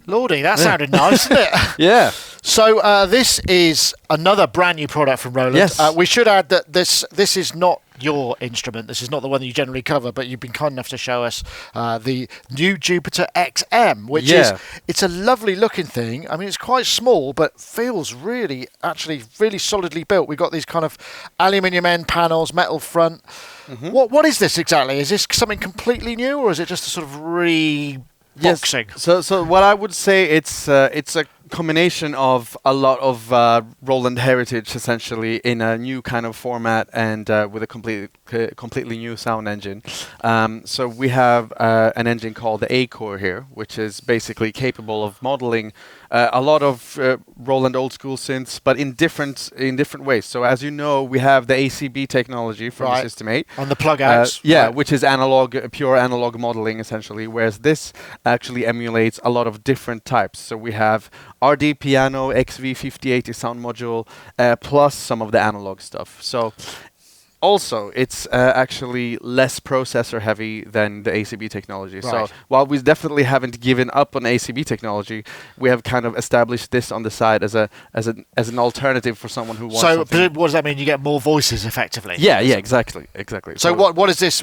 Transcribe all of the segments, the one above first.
Lordy, that sounded nice, didn't it? Yeah. So this is another brand new product from Roland. Yes. We should add that this is not your instrument. This is not the one that you generally cover, but you've been kind enough to show us the new Jupiter XM, which it's a lovely looking thing. I mean, it's quite small, but feels really solidly built. We've got these kind of aluminium end panels, metal front. Mm-hmm. What is this exactly? Is this something completely new, or is it just a sort of boxing? Yes. So what I would say, it's a combination of a lot of Roland heritage, essentially, in a new kind of format and with a completely new sound engine. So we have an engine called the A-Core here, which is basically capable of modeling a lot of Roland old school synths, but in different ways. So as you know, we have the ACB technology from the System 8. On the plug-outs. Which is pure analog modeling, essentially, whereas this actually emulates a lot of different types. So we have RD piano, XV5080 sound module, plus some of the analog stuff. So also, it's actually less processor heavy than the ACB technology. Right. So while we definitely haven't given up on ACB technology, we have kind of established this on the side as an alternative for someone who wants. So what does that mean? You get more voices effectively? Yeah, exactly. So what is this?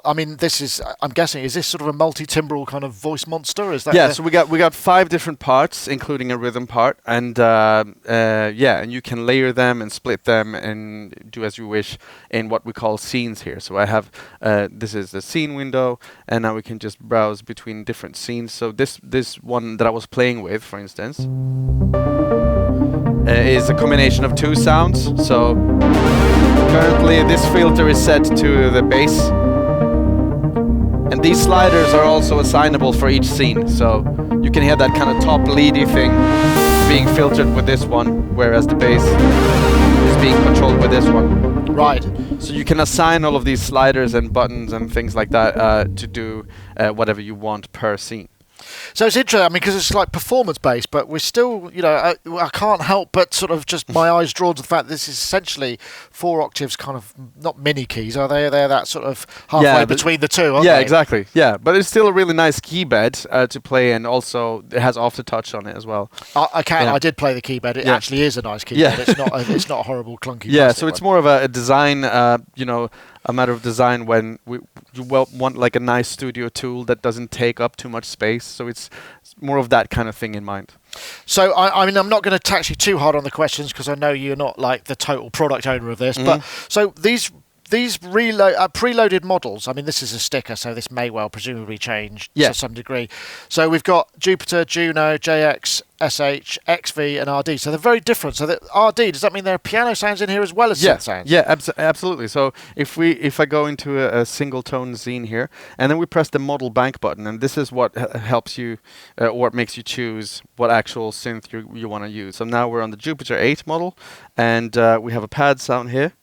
I mean, this is. I'm guessing, is this sort of a multi-timbral kind of voice monster? Is that? Yeah. So we got 5 different parts, including a rhythm part, and and you can layer them and split them and do as you wish in what we call scenes here. So I have this is the scene window, and now we can just browse between different scenes. So this one that I was playing with, for instance, is a combination of 2 sounds. So currently this filter is set to the bass, and these sliders are also assignable for each scene. So you can hear that kind of top leady thing being filtered with this one, whereas the bass is being controlled with this one. Right. So you can assign all of these sliders and buttons and things like that to do whatever you want per scene. So it's interesting, I mean, because it's like performance-based, but we're still, I can't help but sort of just my eyes drawn to the fact that this is essentially 4 octaves, kind of, not mini keys, are they? They're that sort of halfway between the two, aren't they? Yeah, exactly. Yeah, but it's still a really nice keybed to play, and also it has aftertouch on it as well. I did play the keybed. It actually is a nice keybed. Yeah. It's not a horrible, clunky so it's more of a design, a matter of design when you want like a nice studio tool that doesn't take up too much space. So it's more of that kind of thing in mind. So I mean, I'm not going to tax you too hard on the questions because I know you're not like the total product owner of this. But so these preloaded models, I mean, this is a sticker, so this may well presumably change to some degree. So we've got Jupiter, Juno, JX, SH, XV, and RD. So they're very different. So that RD, does that mean there are piano sounds in here as well as synth sounds? Yeah, absolutely. So if I go into a single tone scene here, and then we press the model bank button, and this is what helps you, or what makes you choose what actual synth you want to use. So now we're on the Jupiter 8 model, and we have a pad sound here.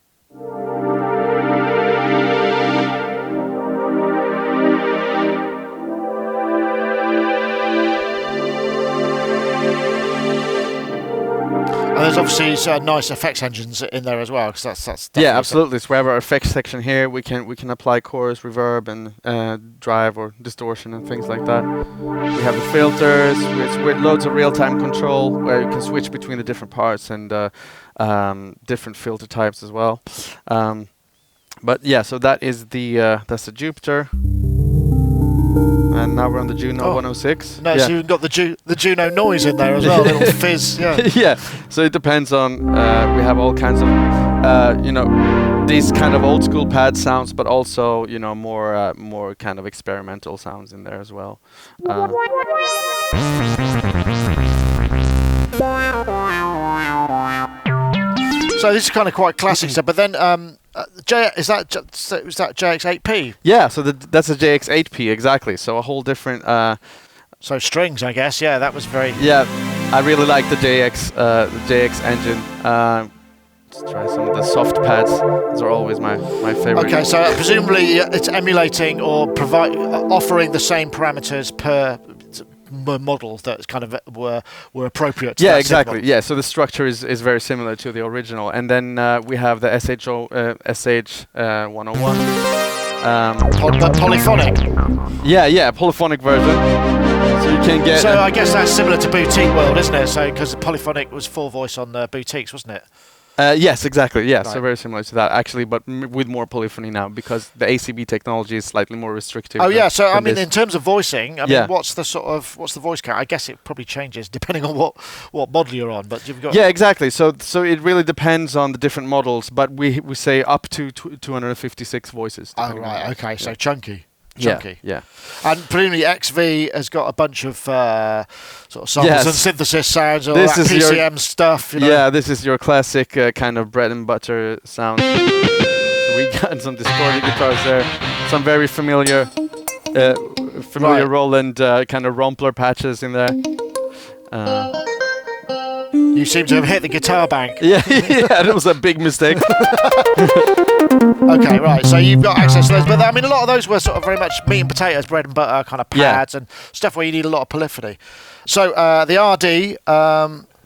And there's obviously nice effects engines in there as well, because that's absolutely. So we have our effects section here. We can apply chorus, reverb, and drive or distortion and things like that. We have the filters with loads of real-time control where you can switch between the different parts and different filter types as well. But yeah, so that's the Jupiter. And now we're on the Juno 106. No, so you've got the Juno noise in there as well, little fizz. Yeah. So it depends on. We have all kinds of, these kind of old school pad sounds, but also more kind of experimental sounds in there as well. So this is kind of quite classic stuff, but then is that JX8P? Yeah, so that's a JX8P, exactly. So a whole different. So strings, I guess. Yeah, that was very. Yeah, I really like the JX engine. Let's try some of the soft pads. Those are always my favorite. Okay, so presumably it's emulating or offering the same parameters per model that kind of were appropriate to that exactly signal. Yeah, so the structure is very similar to the original, and then we have the SH 101 polyphonic polyphonic version, so you can get. So I guess that's similar to Boutique World, isn't it? So because Polyphonic was full voice on Boutiques, wasn't it? Yes, exactly. Yeah, Right. so very similar to that actually, but with more polyphony now because the ACB technology is slightly more restrictive. Oh yeah, so I mean, this. in terms of voicing, I Yeah. mean, what's the voice count? I guess it probably changes depending on what model you're on, but you've got. Yeah, exactly. So it really depends on the different models, but we say up to 256 voices. Oh depending on right, the okay, model. so Yeah. chunky. Yeah, Chunky. yeah. And presumably XV has got a bunch of sort of samples Yes. and synthesis sounds, all This that is your- PCM stuff. You know? Yeah, this is your classic kind of bread and butter sound. So we got some distorted guitars there, some very familiar Right. Roland kind of Rompler patches in there. You seem to have hit the guitar bank. Yeah, yeah, that was a big mistake. Okay, right. So you've got access to those, but I mean, a lot of those were sort of very much meat and potatoes, bread and butter kind of pads and stuff where you need a lot of polyphony. So the RD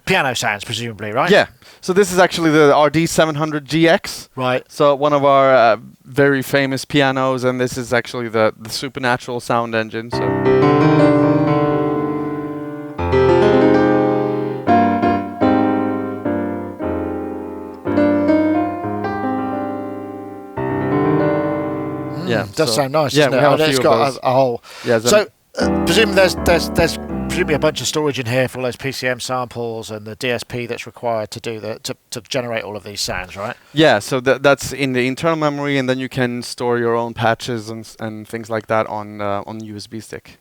piano sounds, presumably, right? Yeah. So this is actually the RD 700 GX. Right. So one of our very famous pianos, and this is actually the supernatural sound engine. So. Yeah, does sound nice. Yeah, doesn't we it? have And a it's few got of those. a whole. Yeah, So presume there's presumably a bunch of storage in here for all those PCM samples and the DSP that's required to do to generate all of these sounds, right? Yeah, so that's in the internal memory, and then you can store your own patches and things like that on USB stick.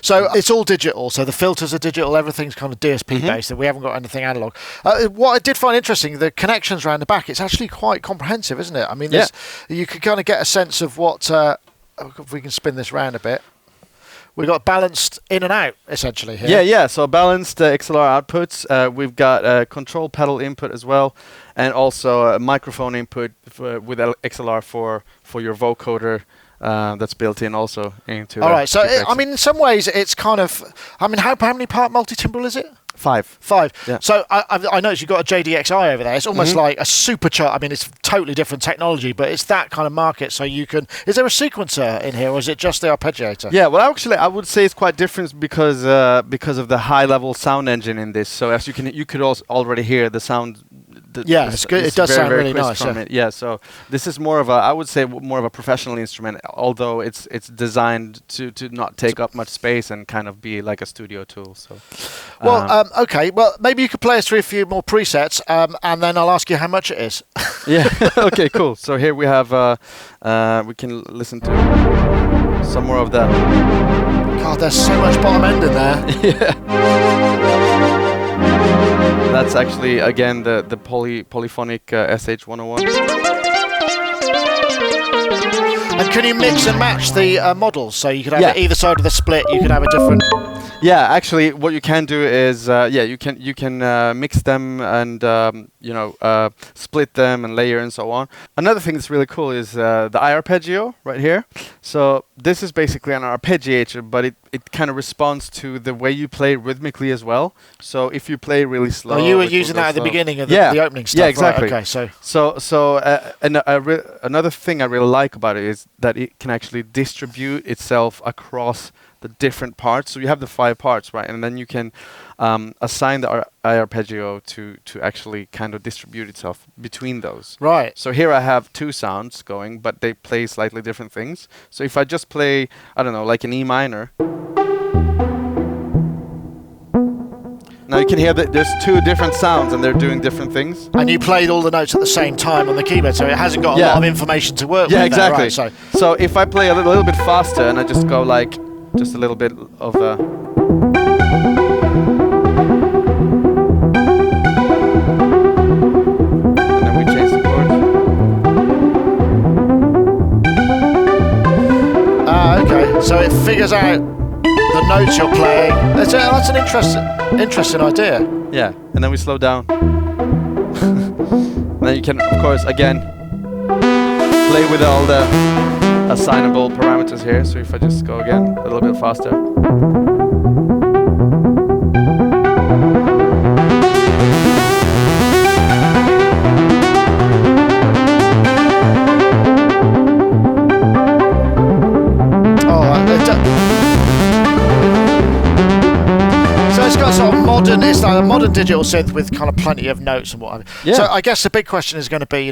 So it's all digital. So the filters are digital. Everything's kind of DSP based, and we haven't got anything analog. What I did find interesting, the connections around the back. It's actually quite comprehensive, isn't it? I mean, you could kind of get a sense of what. If we can spin this round a bit. We've got balanced in and out essentially here. Yeah. So balanced XLR outputs. We've got a control pedal input as well, and also a microphone input with XLR for your vocoder. That's built in also into. All right. So I mean, in some ways, it's kind of. I mean, how many part multi-timbral is it? 5. 5. Yeah. So I noticed you've got a JDXI over there. It's almost like a supercharger. I mean, it's totally different technology, but it's that kind of market. So you can. Is there a sequencer in here, or is it just the arpeggiator? Yeah. Well, actually, I would say it's quite different because of the high-level sound engine in this. So as you could also already hear the sound. It's good. It does very, sound very really crisp nice. from it. Yeah. So this is more of I would say more of a professional instrument, although it's designed to not take up much space and kind of be like a studio tool. So. Well, okay. Well, maybe you could play us through a few more presets, and then I'll ask you how much it is. Yeah. Okay. Cool. So here we have. We can listen to some more of that. God, there's so much bottom end in there. Yeah. That's actually again the polyphonic SH101. And can you mix and match the models? So you could have Yeah. it either side of the split. You could have a different. Yeah, actually, what you can do is you can mix them and split them and layer and so on. Another thing that's really cool is the iArpeggio right here. So this is basically an arpeggiator, but it kind of responds to the way you play rhythmically as well. So if you play really slow, Oh, you were it will using go that at the slow. beginning of Yeah. the opening stuff. Yeah, exactly. Right, okay, Another thing I really like about it is that it can actually distribute itself across the different parts. So you have the 5 parts, right? And then you can assign the iArpeggio to actually kind of distribute itself between those. Right. So here I have 2 sounds going, but they play slightly different things. So if I just play, I don't know, like an E minor. Now you can hear that there's 2 different sounds and they're doing different things. And you played all the notes at the same time on the keyboard, so it hasn't got a lot of information to work with. Yeah, there, exactly. right, So if I play a little bit faster and I just go like just a little bit of a. And then we change the chord. Okay. So it figures out the notes you're playing. That's an interesting idea. Yeah, and then we slow down. And then you can, of course, again play with all the assignable parameters here. So if I just go again a little bit faster. it's like a modern digital synth with kind of plenty of notes and what have you. Yeah. So I guess the big question is going to be,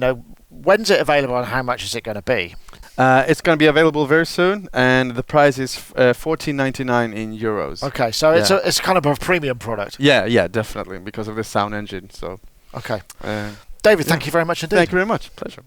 when's it available and how much is it going to be? It's going to be available very soon, and the price is €14.99 in euros. Okay, so it's kind of a premium product. Yeah, definitely, because of the sound engine. So okay, David, thank you very much indeed. Thank you very much. Pleasure.